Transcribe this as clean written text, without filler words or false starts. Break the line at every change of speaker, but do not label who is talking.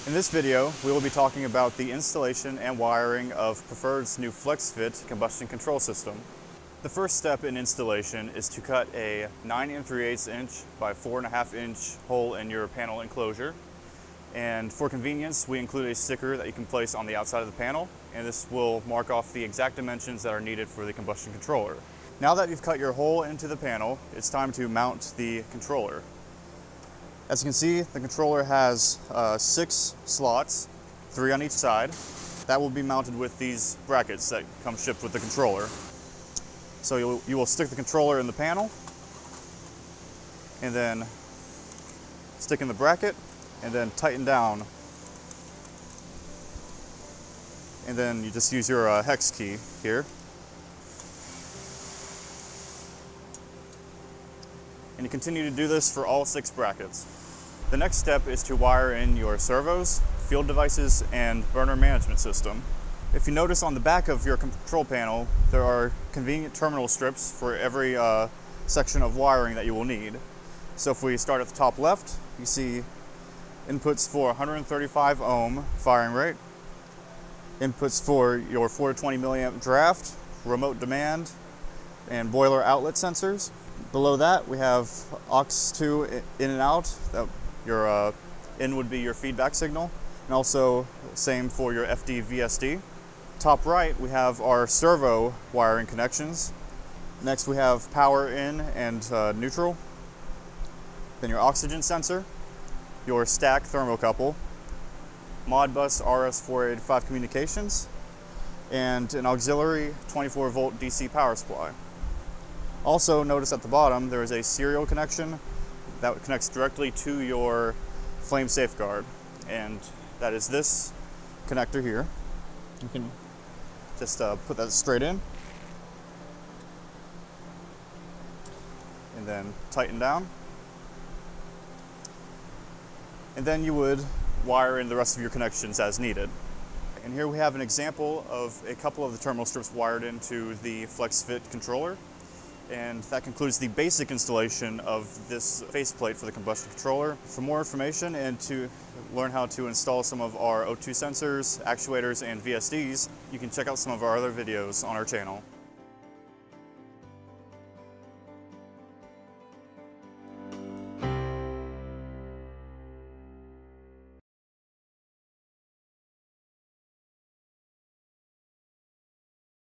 In this video, we will be talking about the installation and wiring of Preferred's new FlexFit combustion control system. The first step in installation is to cut a 9 3/8 inch by 4.5 inch hole in your panel enclosure. And for convenience, we include a sticker that you can place on the outside of the panel, and this will mark off the exact dimensions that are needed for the combustion controller. Now that you've cut your hole into the panel, it's time to mount the controller. As you can see, the controller has 6 slots, 3 on each side. That will be mounted with these brackets that come shipped with the controller. So you will stick the controller in the panel, and then stick in the bracket, and then tighten down. And then you just use your hex key here. And you continue to do this for all 6 brackets. The next step is to wire in your servos, field devices, and burner management system. If you notice on the back of your control panel, there are convenient terminal strips for every section of wiring that you will need. So if we start at the top left, you see inputs for 135 ohm firing rate, inputs for your 420 milliamp draft, remote demand, and boiler outlet sensors. Below that, we have aux2 in and out. Your in would be your feedback signal, and also same for your FD VSD. Top right, we have our servo wiring connections. Next, we have power in and neutral. Then your oxygen sensor, your stack thermocouple, Modbus RS485 communications, and an auxiliary 24 volt DC power supply. Also, notice at the bottom there is a serial connection that connects directly to your flame safeguard, and that is this connector here. You can just put that straight in and then tighten down, and then you would wire in the rest of your connections as needed. And here we have an example of a couple of the terminal strips wired into the FlexFit controller. And that concludes the basic installation of this faceplate for the combustion controller. For more information and to learn how to install some of our O2 sensors, actuators, and VSDs, you can check out some of our other videos on our channel.